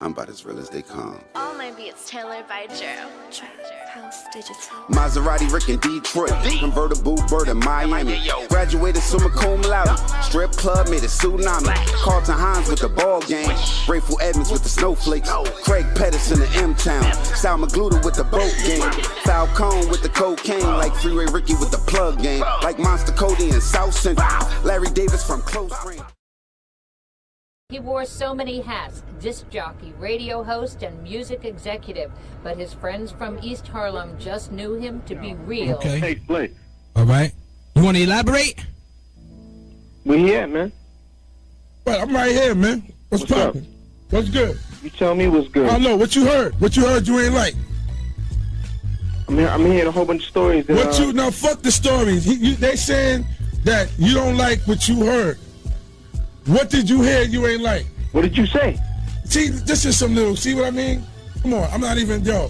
I'm about as real as they come. All my beats tailored by Joe. House Digital. Maserati Rick in Detroit. Convertible bird in Miami. Graduated summa cum laude. Strip club made a tsunami. Carlton Hines with the ball game. Grateful Edmonds with the snowflakes. Craig Pettis in the M-Town. Sal Magluta with the boat game. Falcone with the cocaine. Like Freeway Ricky with the plug game. Like Monster Cody in South Central. Larry Davis from close range. He wore so many hats, disc jockey, radio host, and music executive, but his friends from East Harlem just knew him to be real. Okay. Hey, Flint. All right. You want to elaborate? Where he at, man? Well, I'm right here, man. What's poppin'? What's good? You tell me what's good. I don't know. What you heard? What you heard you ain't like? I'm hearing a whole bunch of stories. That, Now, fuck the stories. They saying that you don't like what you heard. What did you hear you ain't like? What did you say? See, this is some little, see what I mean? Come on, I'm not even, yo,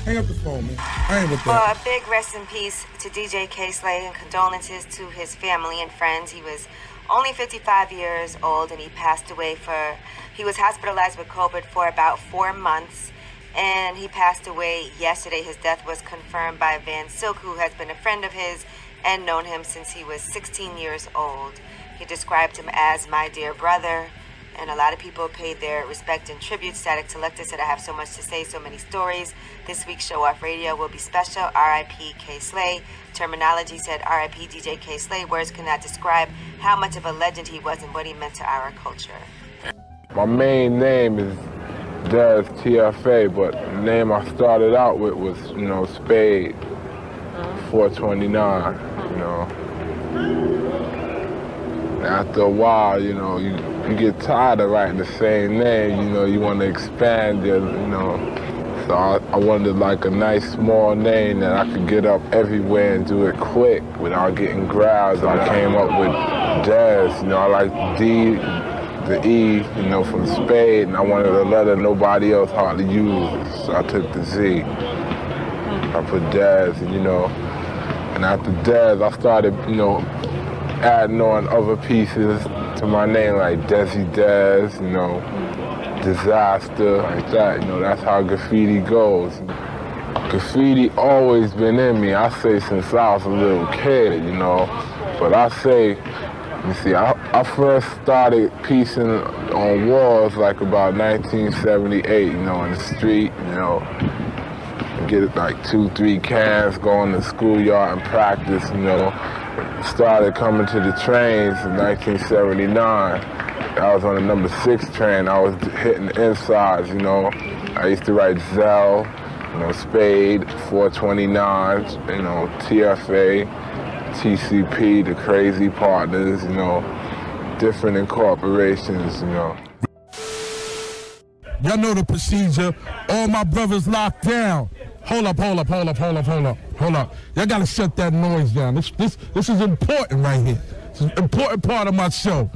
hang up the phone, man. I ain't with that. Well, a big rest in peace to DJ K-Slay and condolences to his family and friends. He was only 55 years old and he passed away he was hospitalized with COVID for about 4 months and he passed away yesterday. His death was confirmed by Van Silk, who has been a friend of his and known him since he was 16 years old. He described him as my dear brother, and a lot of people paid their respect and tribute. Static Selector said, I have so much to say, so many stories. This week's Show Off Radio will be special. R.I.P. K-Slay. Terminology said, R.I.P. DJ K-Slay. Words cannot describe how much of a legend he was and what he meant to our culture. My main name is Dez TFA, but the name I started out with was, Spade, 429, After a while, you get tired of writing the same name, you want to expand it, So I wanted like a nice small name that I could get up everywhere and do it quick without getting grabs. I came up with Dez, I like D, the E, from Spade, and I wanted a letter nobody else hardly uses, so I took the Z. I put Dez, and after Dez, I started, adding on other pieces to my name, like Desi Dez, Disaster, like that, that's how graffiti goes. Graffiti always been in me, I say since I was a little kid, but I say, I first started piecing on walls like about 1978, in the street, get like 2-3 cans, go in the schoolyard and practice, Started coming to the trains in 1979. I was on the number 6 train. I was hitting the insides, I used to write Zell, Spade, 429, TFA, TCP, the Crazy Partners, different incorporations, Y'all know the procedure. All my brothers locked down. Hold up. Y'all gotta shut that noise down. This is important right here. It's an important part of my show.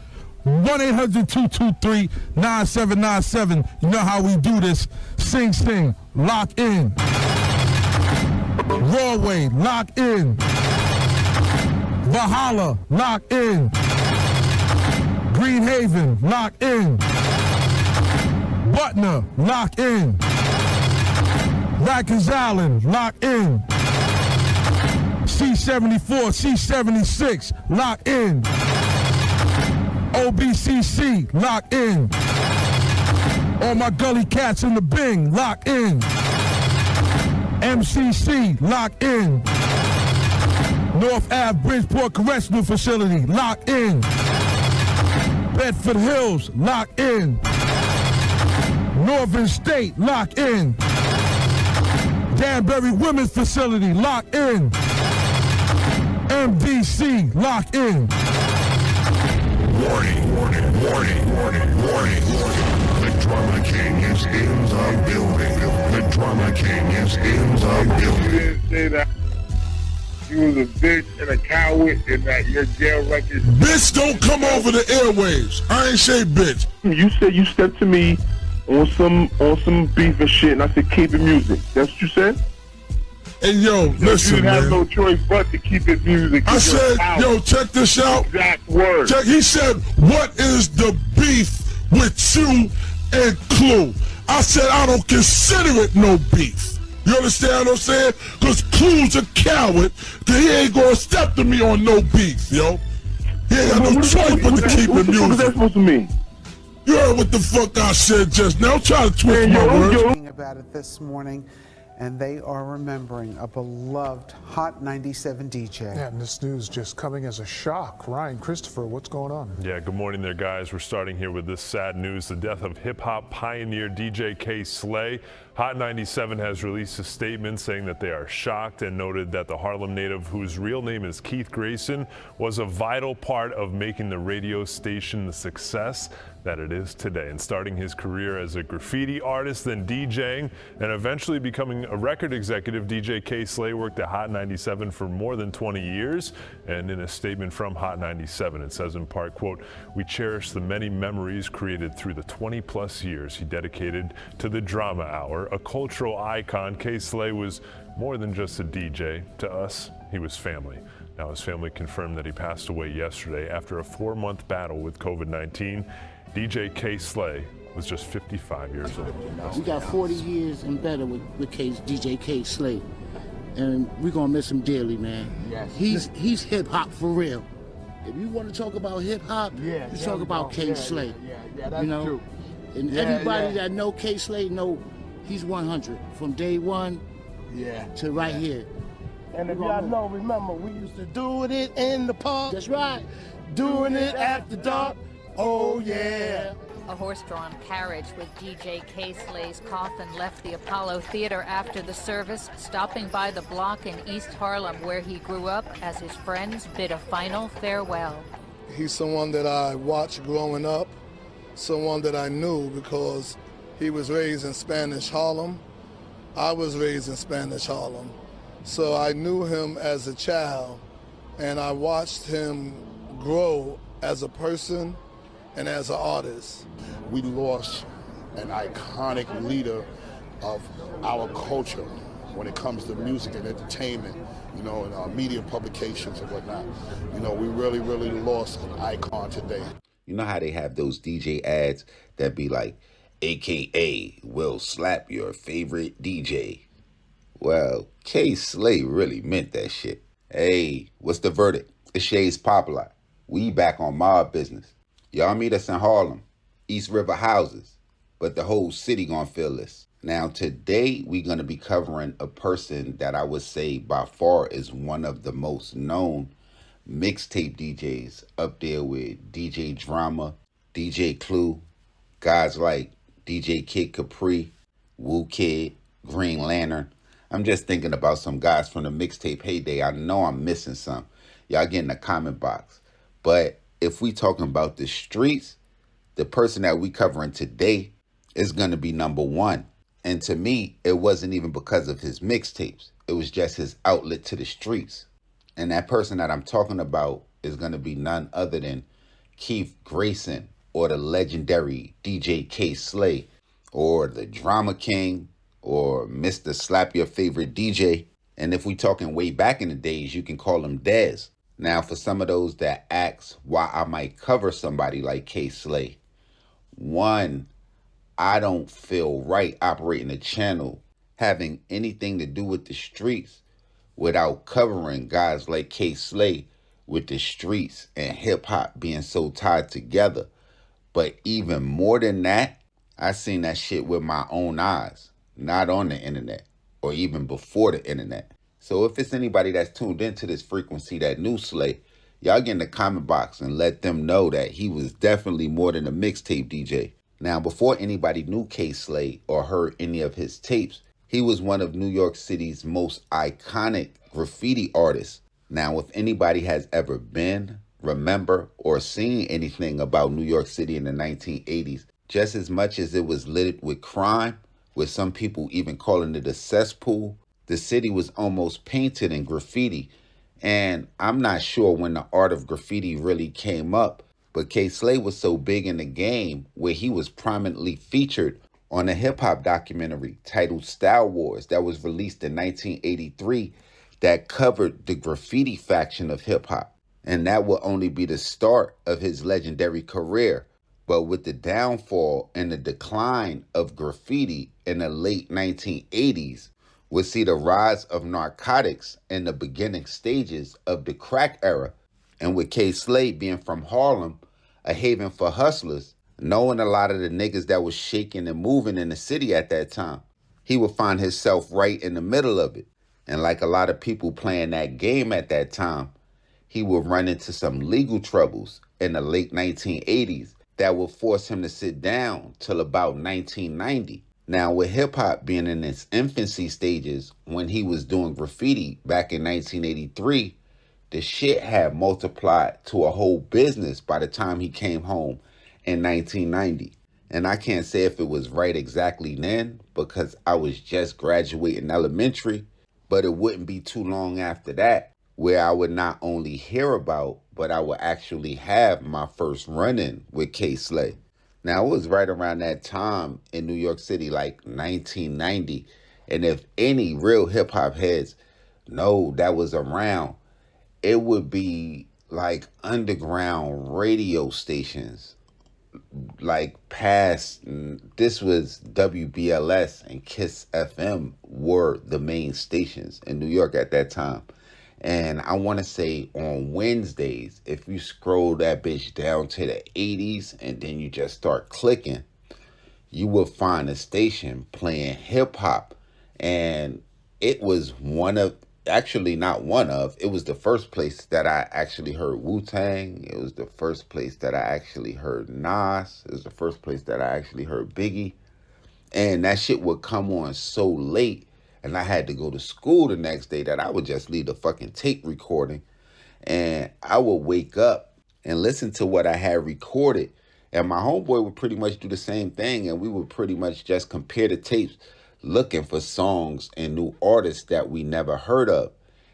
1-800-223-9797. You know how we do this. Sing, lock in. Rawway, lock in. Valhalla, lock in. Greenhaven, lock in. Butner, lock in. Rikers Island, lock in. C-74, C-76, lock in. OBCC, lock in. All my gully cats in the Bing, lock in. MCC, lock in. North Ave Bridgeport Correctional Facility, lock in. Bedford Hills, lock in. Northern State, lock in. Danbury Women's Facility, lock in. MDC, lock in. Warning. The Drama King is in the building. The Drama King is in the building. You didn't say that you was a bitch and a coward and that your jail record... Bitch don't come over the airwaves. I ain't say bitch. You said you stepped to me on some beef and shit, and I said keep it music. That's what you said? Hey, yo, listen, you didn't have no choice but to keep it music. I said, yo, check this out. Exact word. He said, what is the beef with you and Clue? I said I don't consider it no beef. You understand what I'm saying? Because Clue's a coward, because he ain't going to step to me on no beef, yo. He ain't got no choice but to keep the music. What is that supposed to mean? You heard what the fuck I said just now. Try to twist my words. About it this morning, and they are remembering a beloved Hot 97 DJ. Yeah, and this news just coming as a shock. Ryan, Christopher, what's going on? Yeah, good morning there, guys. We're starting here with this sad news, the death of hip-hop pioneer DJ K. Slay. Hot 97 has released a statement saying that they are shocked and noted that the Harlem native, whose real name is Keith Grayson, was a vital part of making the radio station the success that it is today, and starting his career as a graffiti artist, then DJing, and eventually becoming a record executive. DJ K. Slay worked at Hot 97 for more than 20 years, and in a statement from Hot 97, it says in part, quote, "We cherish the many memories created through the 20-plus years he dedicated to the Drama Hour. A cultural icon, K. Slay was more than just a DJ. To us, he was family." Now, his family confirmed that he passed away yesterday after a 4-month battle with COVID-19. DJ K. Slay was just 55 years old. We got 40 years and better with DJ K. Slay, and we're gonna miss him dearly, man. Yes. He's hip hop for real. If you want to talk about hip hop, you talk about K. Slay. Yeah, that's true. And everybody that know K. Slay know he's 100 from day one to right here. And if y'all know, remember, we used to do it in the park. That's right. Doing it after dark. Oh, yeah. A horse-drawn carriage with DJ K. Slay's coffin left the Apollo Theater after the service, stopping by the block in East Harlem where he grew up as his friends bid a final farewell. He's someone that I watched growing up, someone that I knew because he was raised in Spanish Harlem. I was raised in Spanish Harlem. So I knew him as a child, and I watched him grow as a person and as an artist. We lost an iconic leader of our culture when it comes to music and entertainment, you know, and our media publications and whatnot. You know, we really, really lost an icon today. You know how they have those DJ ads that be like, AKA will slap your favorite DJ. Well, K. Slay really meant that shit. Hey, what's the verdict? It's Shay's Popalot. We back on mob business. Y'all meet us in Harlem, East River houses, but the whole city gonna feel this. Now today we gonna be covering a person that I would say by far is one of the most known mixtape DJs, up there with DJ Drama, DJ Clue, guys like DJ Kid Capri, Wu Kid, Green Lantern. I'm just thinking about some guys from the mixtape heyday. I know I'm missing some. Y'all get in the comment box. But if we talking about the streets, the person that we covering today is going to be number one. And to me, it wasn't even because of his mixtapes. It was just his outlet to the streets. And that person that I'm talking about is going to be none other than Keith Grayson, or the legendary DJ K. Slay, or the Drama King, or Mr. Slap Your Favorite DJ. And if we talking way back in the days, you can call him Dez. Now, for some of those that ask why I might cover somebody like K. Slay, one, I don't feel right operating a channel having anything to do with the streets without covering guys like K. Slay with the streets and hip-hop being so tied together. But even more than that, I seen that shit with my own eyes, not on the internet or even before the internet. So if it's anybody that's tuned into this frequency that knew Slay, y'all get in the comment box and let them know that he was definitely more than a mixtape DJ. Now, before anybody knew K. Slay or heard any of his tapes, he was one of New York City's most iconic graffiti artists. Now, if anybody has ever been, remember, or seen anything about New York City in the 1980s, just as much as it was littered with crime, with some people even calling it a cesspool, the city was almost painted in graffiti. And I'm not sure when the art of graffiti really came up, but K. Slay was so big in the game where he was prominently featured on a hip-hop documentary titled Style Wars that was released in 1983 that covered the graffiti faction of hip-hop. And that will only be the start of his legendary career. But with the downfall and the decline of graffiti in the late 1980s, we see the rise of narcotics in the beginning stages of the crack era. And with K. Slade being from Harlem, a haven for hustlers, knowing a lot of the niggas that was shaking and moving in the city at that time, he would find himself right in the middle of it. And like a lot of people playing that game at that time, he would run into some legal troubles in the late 1980s that would force him to sit down till about 1990. Now, with hip-hop being in its infancy stages when he was doing graffiti back in 1983, the shit had multiplied to a whole business by the time he came home in 1990. And I can't say if it was right exactly then because I was just graduating elementary, but it wouldn't be too long after that where I would not only hear about, but I would actually have my first run-in with K. Slay. Now, it was right around that time in New York City, like 1990. And if any real hip-hop heads know that was around, it would be like underground radio stations. Like past, this was WBLS and Kiss FM were the main stations in New York at that time. And I want to say on Wednesdays, if you scroll that bitch down to the 80s and then you just start clicking, you will find a station playing hip hop. And it was it was the first place that I actually heard Wu-Tang. It was the first place that I actually heard Nas. It was the first place that I actually heard Biggie. And that shit would come on so late, and I had to go to school the next day, that I would just leave the fucking tape recording. And I would wake up and listen to what I had recorded. And my homeboy would pretty much do the same thing. And we would pretty much just compare the tapes, looking for songs and new artists that we never heard of.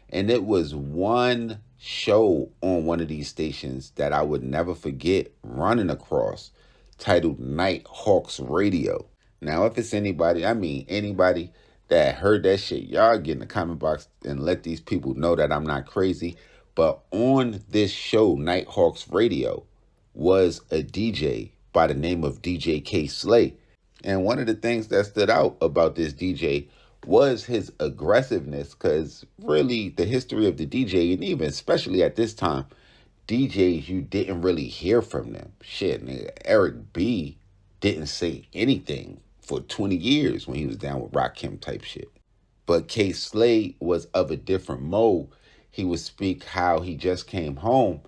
And it was one show on one of these stations that I would never forget running across, titled Nighthawks Radio. Now, if it's anybody that heard that shit, y'all get in the comment box and let these people know that I'm not crazy. But on this show, Nighthawks Radio, was a DJ by the name of DJ K. Slay. And one of the things that stood out about this DJ was his aggressiveness, because really the history of the DJ, and even especially at this time, DJs, you didn't really hear from them. Shit, nigga, Eric B didn't say anything for 20 years when he was down with Rakim type shit. But K. Slade was of a different mode. He would speak how he just came home,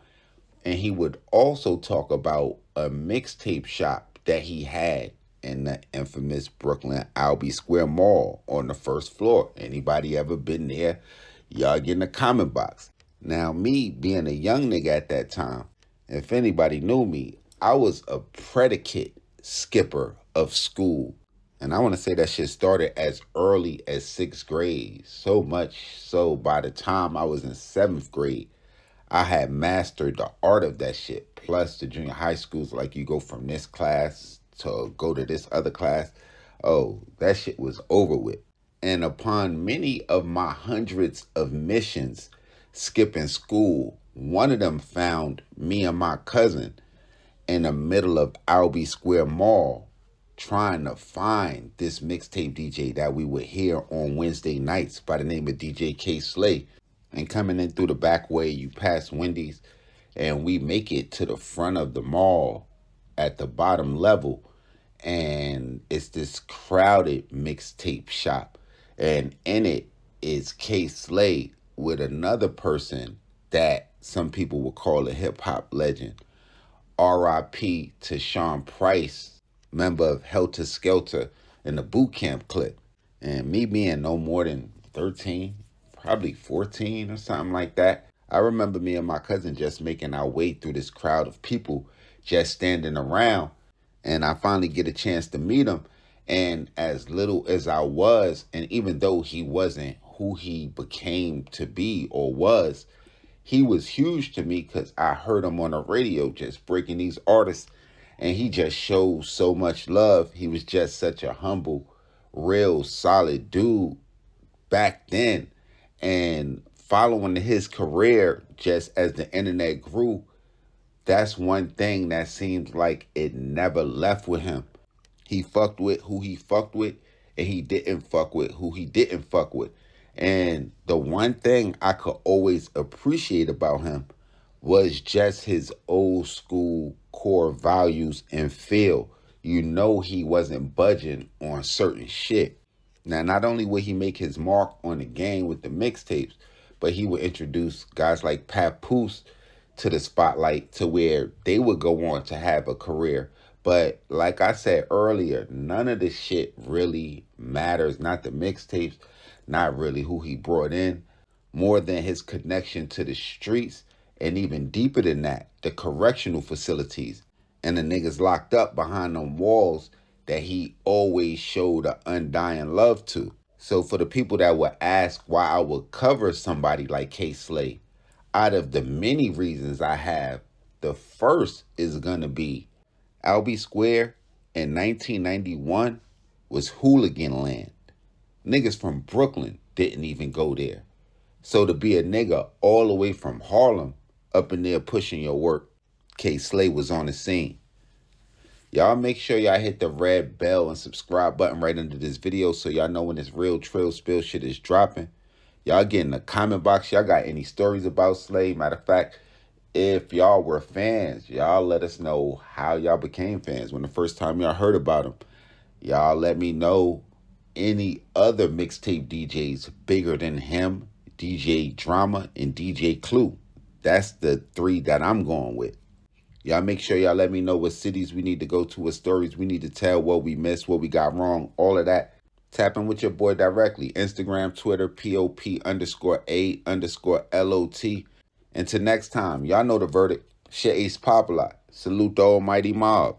and he would also talk about a mixtape shop that he had in the infamous Brooklyn Albee Square Mall on the first floor. Anybody ever been there? Y'all get in the comment box. Now, me being a young nigga at that time, if anybody knew me, I was a predicate skipper of school. And I want to say that shit started as early as 6th grade. So much so by the time I was in 7th grade, I had mastered the art of that shit. Plus the junior high schools, like you go from this class to go to this other class. Oh, that shit was over with. And upon many of my hundreds of missions skipping school, one of them found me and my cousin in the middle of Albee Square Mall trying to find this mixtape DJ that we would hear on Wednesday nights by the name of DJ K. Slay. And coming in through the back way, you pass Wendy's, and we make it to the front of the mall at the bottom level. And it's this crowded mixtape shop. And in it is K. Slade with another person that some people would call a hip-hop legend. R.I.P. to Sean Price, member of Helter Skelter in the boot camp clip. And me being no more than 13, probably 14 or something like that, I remember me and my cousin just making our way through this crowd of people just standing around. And I finally get a chance to meet him. And as little as I was, and even though he wasn't who he became to be or was, he was huge to me because I heard him on the radio just breaking these artists. And he just showed so much love. He was just such a humble, real, solid dude back then. And following his career, just as the internet grew, that's one thing that seems like it never left with him. He fucked with who he fucked with, and he didn't fuck with who he didn't fuck with. And the one thing I could always appreciate about him was just his old school core values and feel. You know, he wasn't budging on certain shit. Now, not only would he make his mark on the game with the mixtapes, but he would introduce guys like Papoose to the spotlight to where they would go on to have a career. But like I said earlier, none of this shit really matters. Not the mixtapes, not really who he brought in, more than his connection to the streets, and even deeper than that, the correctional facilities and the niggas locked up behind them walls that he always showed an undying love to. So for the people that would ask why I would cover somebody like K Slay, out of the many reasons I have, the first is gonna be Albee Square in 1991 was hooligan land. Niggas from Brooklyn didn't even go there. So to be a nigga all the way from Harlem up in there pushing your work, K Slay was on the scene. Y'all make sure y'all hit the red bell and subscribe button right under this video so y'all know when this real Trill Spill shit is dropping. Y'all get in the comment box. Y'all got any stories about Slay? Matter of fact, if y'all were fans, y'all let us know how y'all became fans. When the first time y'all heard about him, y'all let me know any other mixtape DJs bigger than him, DJ Drama, and DJ Clue. That's the three that I'm going with. Y'all make sure y'all let me know what cities we need to go to, what stories we need to tell, what we missed, what we got wrong, all of that. Tap in with your boy directly. Instagram, Twitter, POP_A_LOT. Until next time, y'all know the verdict. Shit Ace Popalot. Salute the almighty mob.